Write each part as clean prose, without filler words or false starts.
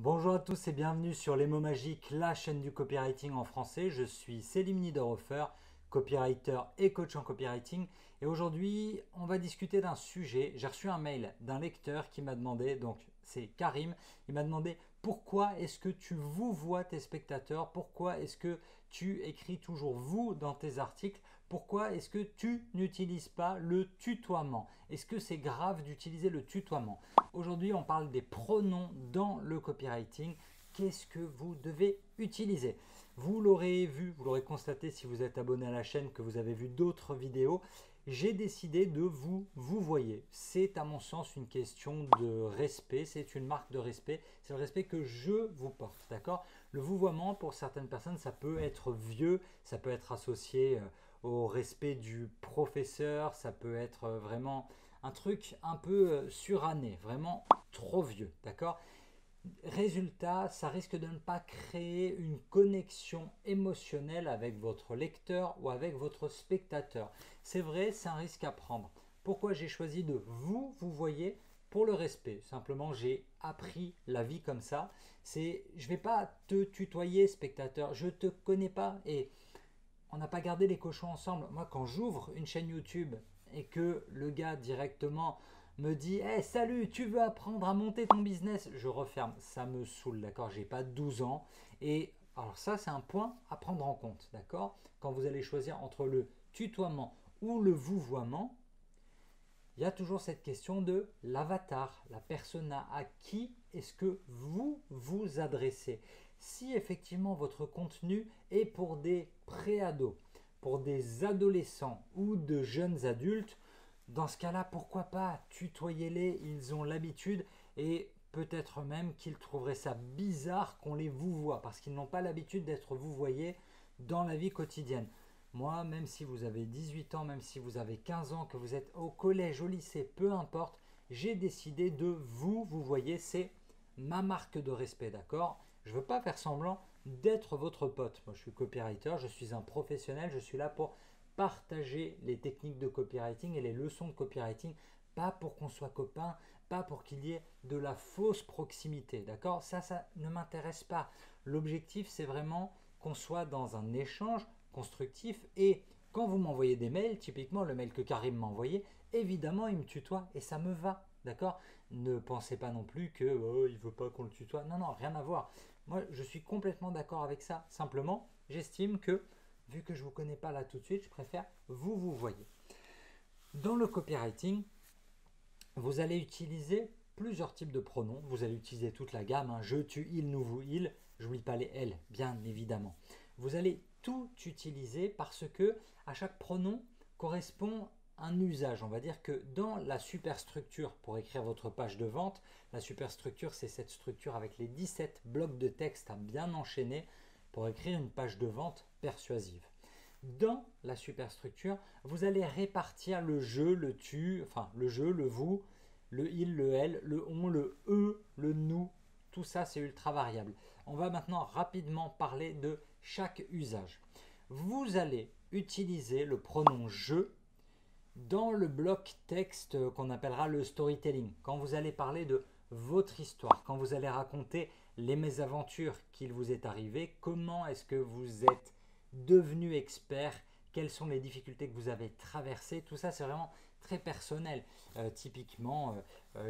Bonjour à tous et bienvenue sur Les mots magiques, la chaîne du copywriting en français. Je suis Selim Niederhofer, copywriter et coach en copywriting. Et aujourd'hui, on va discuter d'un sujet. J'ai reçu un mail d'un lecteur qui m'a demandé, donc c'est Karim, il m'a demandé pourquoi est-ce que tu vous vois tes spectateurs, pourquoi est-ce que tu écris toujours vous dans tes articles, pourquoi est-ce que tu n'utilises pas le tutoiement? Est-ce que c'est grave d'utiliser le tutoiement? Aujourd'hui, on parle des pronoms dans le copywriting. Qu'est-ce que vous devez utiliser? Vous l'aurez vu, vous l'aurez constaté si vous êtes abonné à la chaîne, que vous avez vu d'autres vidéos. J'ai décidé de vous voyez. C'est à mon sens une question de respect, c'est une marque de respect, c'est le respect que je vous porte, d'accord? Le vouvoiement, pour certaines personnes, ça peut être vieux, ça peut être associé au respect du professeur, ça peut être vraiment un truc un peu suranné, vraiment trop vieux, d'accord? Résultat, ça risque de ne pas créer une connexion émotionnelle avec votre lecteur ou avec votre spectateur. C'est vrai, c'est un risque à prendre. Pourquoi j'ai choisi de vous voyez? Pour le respect. Simplement, j'ai appris la vie comme ça. Je ne vais pas te tutoyer, spectateur. Je ne te connais pas et on n'a pas gardé les cochons ensemble. Moi, quand j'ouvre une chaîne YouTube et que le gars directement me dit hey, salut, tu veux apprendre à monter ton business? Je referme. Ça me saoule, d'accord? J'ai pas 12 ans. Et alors, ça, c'est un point à prendre en compte, d'accord? Quand vous allez choisir entre le tutoiement ou le vouvoiement, il y a toujours cette question de l'avatar, la persona, à qui est-ce que vous vous adressez. Si effectivement votre contenu est pour des préados, pour des adolescents ou de jeunes adultes, dans ce cas-là, pourquoi pas tutoyez-les, ils ont l'habitude et peut-être même qu'ils trouveraient ça bizarre qu'on les vouvoie parce qu'ils n'ont pas l'habitude d'être vouvoyés dans la vie quotidienne. Moi, même si vous avez 18 ans, même si vous avez 15 ans, que vous êtes au collège, au lycée, peu importe, j'ai décidé de vous voyez, c'est ma marque de respect, d'accord? Je ne veux pas faire semblant d'être votre pote. Moi, je suis copywriter, je suis un professionnel, je suis là pour partager les techniques de copywriting et les leçons de copywriting, pas pour qu'on soit copains, pas pour qu'il y ait de la fausse proximité, d'accord? Ça ne m'intéresse pas. L'objectif, c'est vraiment qu'on soit dans un échange constructif et quand vous m'envoyez des mails, typiquement le mail que Karim m'a envoyé, évidemment il me tutoie et ça me va, d'accord? Ne pensez pas non plus que il veut pas qu'on le tutoie. Non, non, rien à voir. Moi, je suis complètement d'accord avec ça. Simplement, j'estime que vu que je ne vous connais pas là tout de suite, je préfère vous voyez. Dans le copywriting, vous allez utiliser plusieurs types de pronoms. Vous allez utiliser toute la gamme, hein, je, tu, il, nous, vous, il. Je n'oublie pas les elles, bien évidemment. Vous allez tout utiliser parce que à chaque pronom correspond un usage. On va dire que dans la superstructure pour écrire votre page de vente, la superstructure, c'est cette structure avec les 17 blocs de texte à bien enchaîner pour écrire une page de vente persuasive. Dans la superstructure, vous allez répartir le je, le tu, enfin le je, le vous, le il, le elle, le on, le eux, le nous. Tout ça, c'est ultra variable. On va maintenant rapidement parler de chaque usage. Vous allez utiliser le pronom je dans le bloc texte qu'on appellera le storytelling. Quand vous allez parler de votre histoire, quand vous allez raconter les mésaventures qu'il vous est arrivé, comment est-ce que vous êtes devenu expert, quelles sont les difficultés que vous avez traversées, tout ça c'est vraiment très personnel. Typiquement,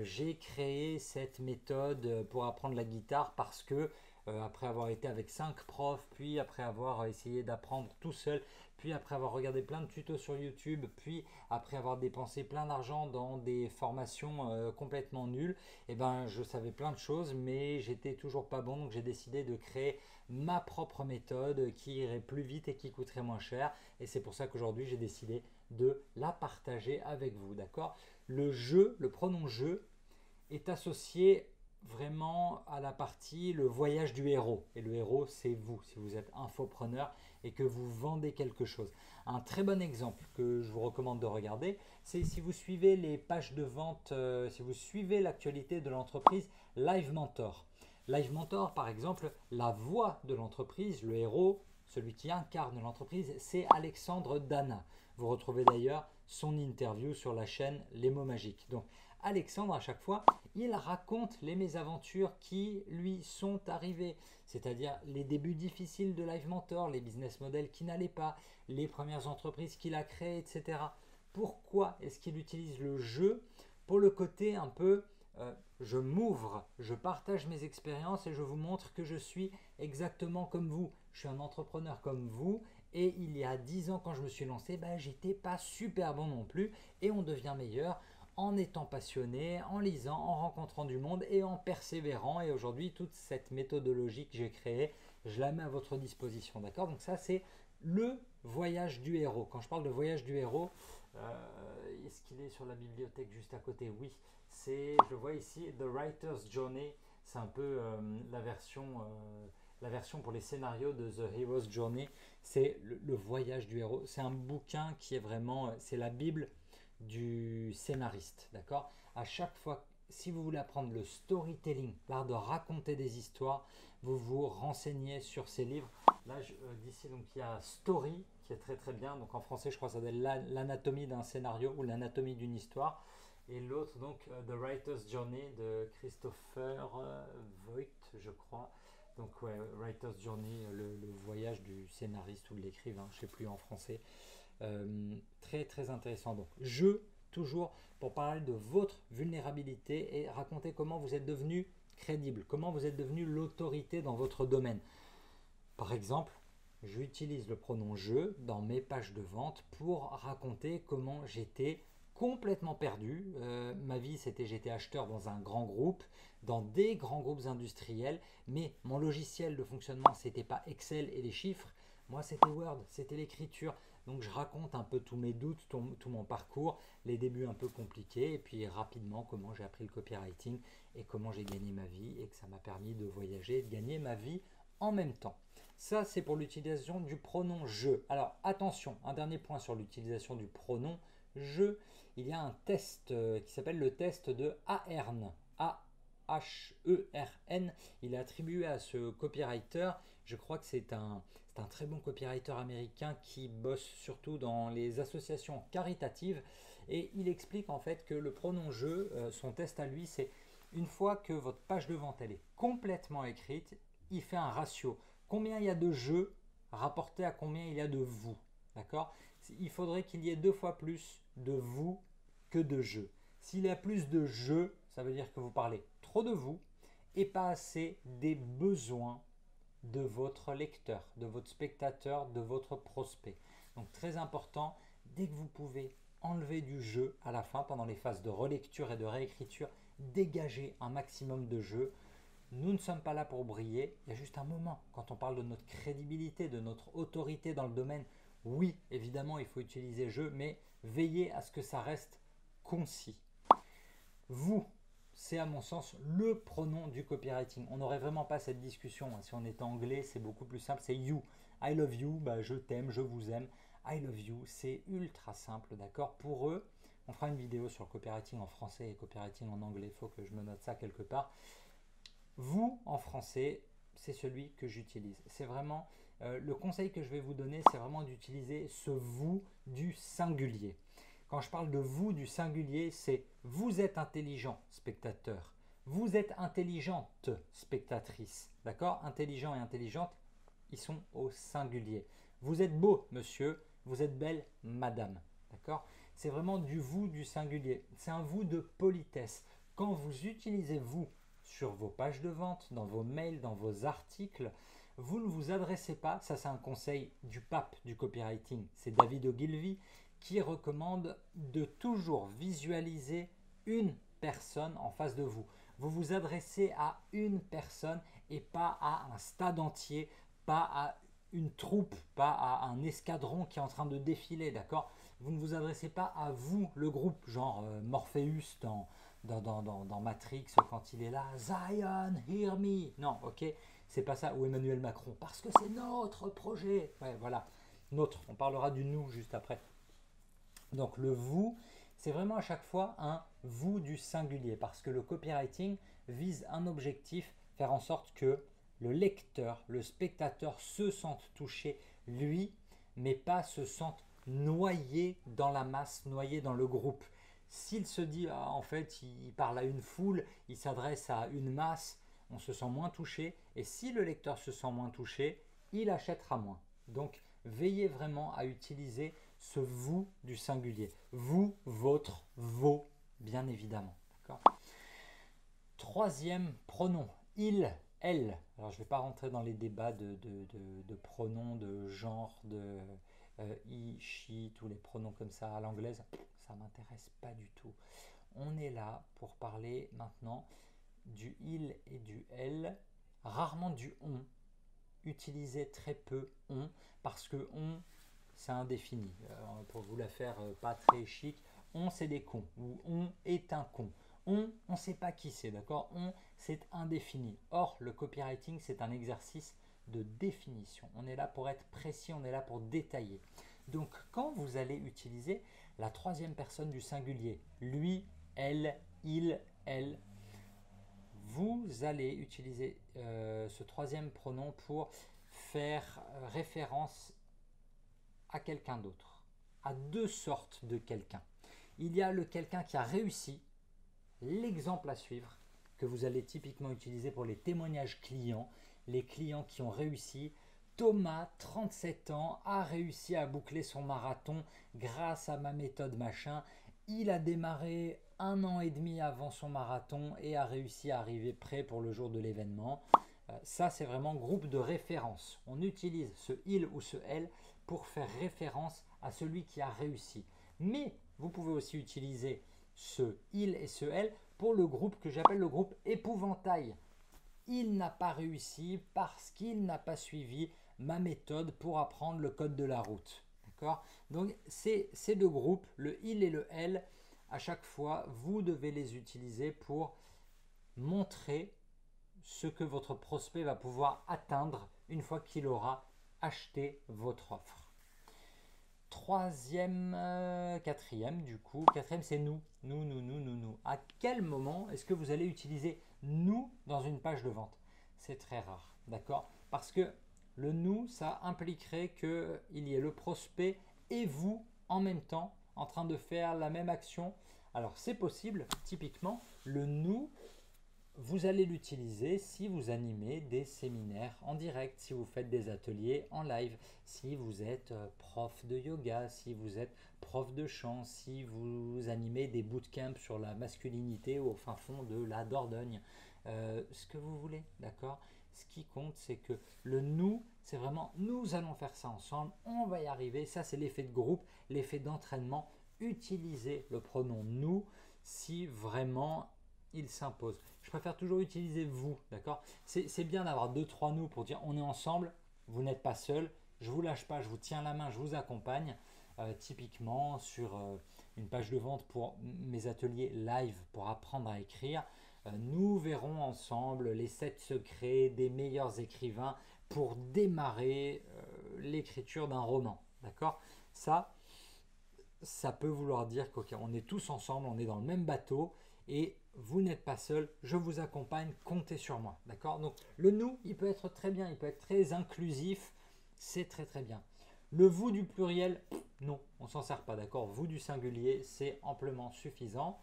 j'ai créé cette méthode pour apprendre la guitare parce que après avoir été avec 5 profs, puis après avoir essayé d'apprendre tout seul, puis après avoir regardé plein de tutos sur YouTube, puis après avoir dépensé plein d'argent dans des formations complètement nulles, et ben je savais plein de choses, mais j'étais toujours pas bon, donc j'ai décidé de créer ma propre méthode qui irait plus vite et qui coûterait moins cher. Et c'est pour ça qu'aujourd'hui j'ai décidé de la partager avec vous, d'accord? Le je, le pronom je est associé vraiment à la partie le voyage du héros. Et le héros, c'est vous, si vous êtes infopreneur et que vous vendez quelque chose. Un très bon exemple que je vous recommande de regarder, c'est si vous suivez les pages de vente, si vous suivez l'actualité de l'entreprise Live Mentor. Live Mentor, par exemple, la voix de l'entreprise, le héros, celui qui incarne l'entreprise, c'est Alexandre Dana. Vous retrouvez d'ailleurs son interview sur la chaîne Les mots magiques. Donc Alexandre, à chaque fois, il raconte les mésaventures qui lui sont arrivées, c'est-à-dire les débuts difficiles de Live Mentor, les business models qui n'allaient pas, les premières entreprises qu'il a créées, etc. Pourquoi est-ce qu'il utilise le jeu? Pour le côté un peu, je m'ouvre, je partage mes expériences et je vous montre que je suis exactement comme vous. Je suis un entrepreneur comme vous et il y a 10 ans quand je me suis lancé, j'étais pas super bon non plus et on devient meilleur en étant passionné, en lisant, en rencontrant du monde et en persévérant. Et aujourd'hui, toute cette méthodologie que j'ai créée, je la mets à votre disposition. D'accord? Donc ça, c'est le voyage du héros. Quand je parle de voyage du héros, est-ce qu'il est sur la bibliothèque juste à côté? Oui, c'est, je le vois ici, The Writer's Journey. C'est un peu la version pour les scénarios de The Hero's Journey. C'est le voyage du héros. C'est un bouquin qui est vraiment, c'est la Bible du scénariste, d'accord? À chaque fois, si vous voulez apprendre le storytelling, l'art de raconter des histoires, vous vous renseignez sur ces livres. Là, d'ici, donc il y a Story qui est très très bien. Donc en français, je crois que ça s'appelle l'anatomie d'un scénario ou l'anatomie d'une histoire. Et l'autre, donc The Writer's Journey de Christopher Voigt, je crois. Donc ouais, Writer's Journey, le voyage du scénariste ou de l'écrivain, je ne sais plus en français. Très très intéressant. Donc toujours pour parler de votre vulnérabilité et raconter comment vous êtes devenu crédible, comment vous êtes devenu l'autorité dans votre domaine. Par exemple, j'utilise le pronom je dans mes pages de vente pour raconter comment j'étais complètement perdu. Ma vie, j'étais acheteur dans un grand groupe, dans des grands groupes industriels, mais mon logiciel de fonctionnement, c'était pas Excel et les chiffres. Moi, c'était Word, c'était l'écriture. Donc, je raconte un peu tous mes doutes, tout mon parcours, les débuts un peu compliqués, et puis rapidement comment j'ai appris le copywriting et comment j'ai gagné ma vie et que ça m'a permis de voyager et de gagner ma vie en même temps. Ça, c'est pour l'utilisation du pronom je. Alors, attention, un dernier point sur l'utilisation du pronom je. Il y a un test qui s'appelle le test de AHERN. A-H-E-R-N. Il est attribué à ce copywriter. Je crois que c'est un très bon copywriter américain qui bosse surtout dans les associations caritatives. Et il explique en fait que le pronom je, son test à lui, c'est une fois que votre page de vente elle est complètement écrite, il fait un ratio. Combien il y a de je rapporté à combien il y a de vous. D'accord? Il faudrait qu'il y ait 2 fois plus de vous que de je. S'il y a plus de je, ça veut dire que vous parlez trop de vous et pas assez des besoins de votre lecteur, de votre spectateur, de votre prospect. Donc très important, dès que vous pouvez enlever du je à la fin pendant les phases de relecture et de réécriture, dégagez un maximum de je. Nous ne sommes pas là pour briller, il y a juste un moment quand on parle de notre crédibilité, de notre autorité dans le domaine. Oui, évidemment, il faut utiliser je, mais veillez à ce que ça reste concis. Vous, c'est à mon sens le pronom du copywriting. On n'aurait vraiment pas cette discussion. Si on était anglais, c'est beaucoup plus simple. C'est you. I love you, je t'aime, je vous aime. I love you, c'est ultra simple, d'accord? Pour eux, on fera une vidéo sur le copywriting en français et copywriting en anglais. Il faut que je me note ça quelque part. Vous, en français, c'est celui que j'utilise. C'est vraiment le conseil que je vais vous donner, c'est vraiment d'utiliser ce vous du singulier. Quand je parle de vous du singulier, c'est vous êtes intelligent, spectateur. Vous êtes intelligente, spectatrice. D'accord? Intelligent et intelligente, ils sont au singulier. Vous êtes beau, monsieur. Vous êtes belle, madame. D'accord? C'est vraiment du vous du singulier. C'est un vous de politesse. Quand vous utilisez vous sur vos pages de vente, dans vos mails, dans vos articles, vous ne vous adressez pas, ça c'est un conseil du pape du copywriting, c'est David Ogilvy, qui recommande de toujours visualiser une personne en face de vous. Vous vous adressez à une personne et pas à un stade entier, pas à une troupe, pas à un escadron qui est en train de défiler, d'accord? Vous ne vous adressez pas à vous, le groupe, genre Morpheus dans Matrix quand il est là, Zion, hear me. Non, ok, c'est pas ça, ou Emmanuel Macron, parce que c'est notre projet. Ouais, voilà, notre, on parlera du nous juste après. Donc le vous, c'est vraiment à chaque fois un vous du singulier, parce que le copywriting vise un objectif, faire en sorte que le lecteur, le spectateur se sente touché, lui, mais pas se sente noyé dans la masse, noyé dans le groupe. S'il se dit, ah, en fait, il parle à une foule, il s'adresse à une masse, on se sent moins touché. Et si le lecteur se sent moins touché, il achètera moins. Donc, veillez vraiment à utiliser ce vous du singulier. Vous, votre, vos, bien évidemment. Troisième pronom, il, elle. Alors, je ne vais pas rentrer dans les débats de pronoms, de genre, de he, she, tous les pronoms comme ça à l'anglaise. Ça ne m'intéresse pas du tout. On est là pour parler maintenant du il et du elle, rarement du on. Utilisez très peu on, parce que on, c'est indéfini. Pour vous la faire pas très chic, on, c'est des cons, ou on est un con. On ne sait pas qui c'est, d'accord? On, c'est indéfini. Or, le copywriting, c'est un exercice de définition. On est là pour être précis, on est là pour détailler. Donc, quand vous allez utiliser la troisième personne du singulier, lui, elle, il, elle, vous allez utiliser ce troisième pronom pour faire référence à quelqu'un d'autre, à deux sortes de quelqu'un. Il y a le quelqu'un qui a réussi, l'exemple à suivre, que vous allez typiquement utiliser pour les témoignages clients, les clients qui ont réussi. Thomas, 37 ans, a réussi à boucler son marathon grâce à ma méthode machin. Il a démarré 1 an et demi avant son marathon et a réussi à arriver prêt pour le jour de l'événement. Ça, c'est vraiment groupe de référence. On utilise ce il ou ce elle pour faire référence à celui qui a réussi. Mais vous pouvez aussi utiliser ce il et ce elle pour le groupe que j'appelle le groupe épouvantail. Il n'a pas réussi parce qu'il n'a pas suivi ma méthode pour apprendre le code de la route. D'accord? Donc, ces deux groupes, le il et le elle, à chaque fois, vous devez les utiliser pour montrer ce que votre prospect va pouvoir atteindre une fois qu'il aura acheté votre offre. Quatrième du coup, quatrième c'est nous. Nous. À quel moment est-ce que vous allez utiliser nous dans une page de vente? C'est très rare, d'accord? Parce que le nous, ça impliquerait qu'il y ait le prospect et vous en même temps en train de faire la même action. Alors c'est possible, typiquement, le nous, vous allez l'utiliser si vous animez des séminaires en direct, si vous faites des ateliers en live, si vous êtes prof de yoga, si vous êtes prof de chant, si vous animez des bootcamps sur la masculinité au fin fond de la Dordogne, ce que vous voulez, d'accord? Ce qui compte, c'est que le nous, c'est vraiment nous allons faire ça ensemble, on va y arriver. Ça, c'est l'effet de groupe, l'effet d'entraînement. Utilisez le pronom nous si vraiment il s'impose. Je préfère toujours utiliser vous, d'accord? C'est bien d'avoir deux, trois nous pour dire on est ensemble, vous n'êtes pas seul, je vous lâche pas, je vous tiens la main, je vous accompagne. Typiquement sur une page de vente pour mes ateliers live pour apprendre à écrire, nous verrons ensemble les 7 secrets des meilleurs écrivains pour démarrer l'écriture d'un roman, d'accord? Ça peut vouloir dire qu'on est tous ensemble, on est dans le même bateau et vous n'êtes pas seul, je vous accompagne, comptez sur moi, d'accord? Donc le nous, il peut être très bien, il peut être très inclusif, c'est très très bien. Le vous du pluriel, non, on s'en sert pas, d'accord? Vous du singulier, c'est amplement suffisant.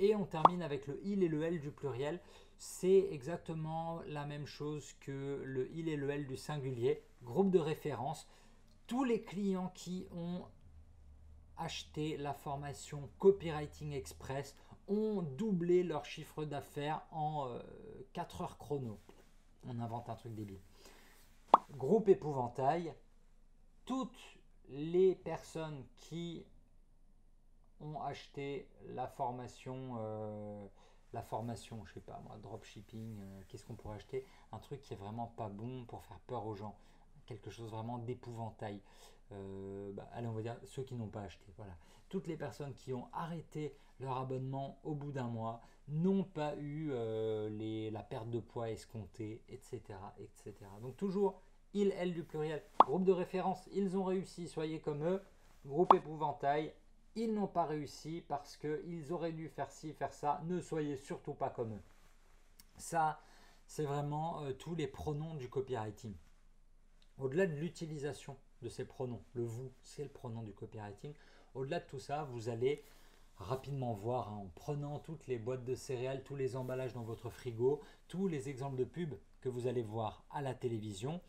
Et on termine avec le il et le elle du pluriel. C'est exactement la même chose que le il et le elle du singulier. Groupe de référence. Tous les clients qui ont acheté la formation Copywriting Express ont doublé leur chiffre d'affaires en 4 heures chrono. On invente un truc débile. Groupe épouvantail. Toutes les personnes qui ont acheté la formation, je sais pas moi, dropshipping, qu'est-ce qu'on pourrait acheter? Un truc qui est vraiment pas bon pour faire peur aux gens, quelque chose vraiment d'épouvantail. Allez, on va dire ceux qui n'ont pas acheté. Voilà. Toutes les personnes qui ont arrêté leur abonnement au bout d'un mois n'ont pas eu la perte de poids escomptée, etc., etc. Donc toujours il, elle du pluriel. Groupe de référence, ils ont réussi, soyez comme eux. Groupe épouvantail, ils n'ont pas réussi parce qu'ils auraient dû faire ci, faire ça. Ne soyez surtout pas comme eux. Ça, c'est vraiment tous les pronoms du copywriting. Au-delà de l'utilisation de ces pronoms. Le vous, c'est le pronom du copywriting. Au-delà de tout ça, vous allez rapidement voir, en prenant toutes les boîtes de céréales, tous les emballages dans votre frigo, tous les exemples de pubs que vous allez voir à la télévision.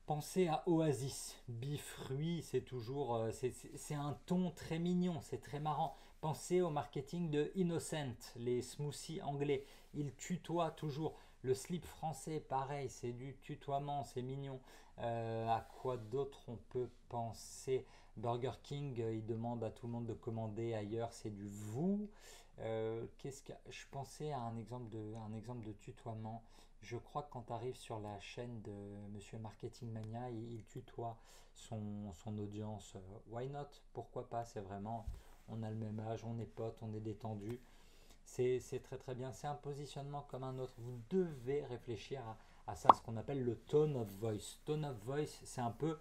Pensez à Oasis, bifruit, c'est toujours, c'est un ton très mignon, c'est très marrant. Pensez au marketing de Innocent, les smoothies anglais, ils tutoient toujours. Le slip français, pareil, c'est du tutoiement, c'est mignon. À quoi d'autre on peut penser? Burger King, il demande à tout le monde de commander ailleurs, c'est du vous. Je pensais à un exemple de tutoiement. Je crois que quand tu arrives sur la chaîne de Monsieur Marketing Mania, il tutoie son audience. Why not? Pourquoi pas? C'est vraiment, on a le même âge, on est potes, on est détendu. C'est très très bien. C'est un positionnement comme un autre. Vous devez réfléchir à ça, ce qu'on appelle le tone of voice. Tone of voice, c'est un peu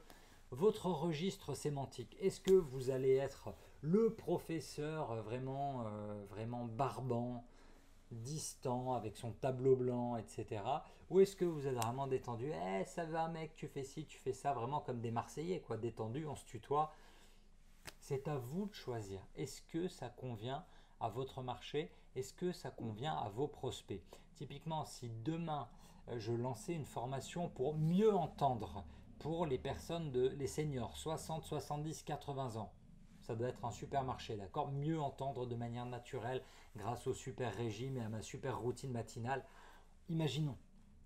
votre registre sémantique. Est-ce que vous allez être le professeur vraiment barbant, distant, avec son tableau blanc, etc. Ou est-ce que vous êtes vraiment détendu? Eh, ça va mec, tu fais ci, tu fais ça, vraiment comme des Marseillais, quoi, détendu, on se tutoie. C'est à vous de choisir. Est-ce que ça convient à votre marché? Est-ce que ça convient à vos prospects? Typiquement, si demain je lançais une formation pour mieux entendre pour les personnes, les seniors, 60, 70, 80 ans, ça doit être un super marché, d'accord? Mieux entendre de manière naturelle grâce au super régime et à ma super routine matinale. Imaginons,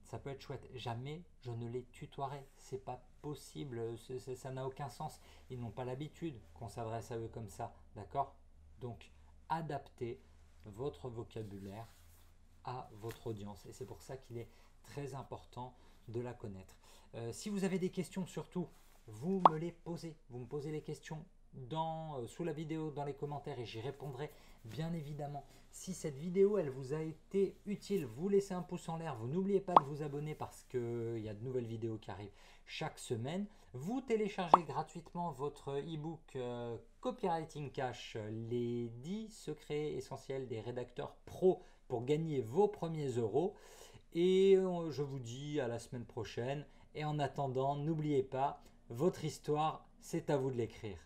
ça peut être chouette. Jamais je ne les tutoierai. C'est pas possible, ça n'a aucun sens. Ils n'ont pas l'habitude qu'on s'adresse à eux comme ça, d'accord? Donc, adaptez votre vocabulaire à votre audience. Et c'est pour ça qu'il est très important de la connaître. Si vous avez des questions, surtout, vous me les posez. Vous me posez les questions sous la vidéo, dans les commentaires, et j'y répondrai bien évidemment. Si cette vidéo elle vous a été utile, vous laissez un pouce en l'air, vous n'oubliez pas de vous abonner parce qu'il y a de nouvelles vidéos qui arrivent chaque semaine. Vous téléchargez gratuitement votre e-book Copywriting Cash, les 10 secrets essentiels des rédacteurs pro pour gagner vos premiers euros. Et je vous dis à la semaine prochaine. Et en attendant, n'oubliez pas, votre histoire, c'est à vous de l'écrire.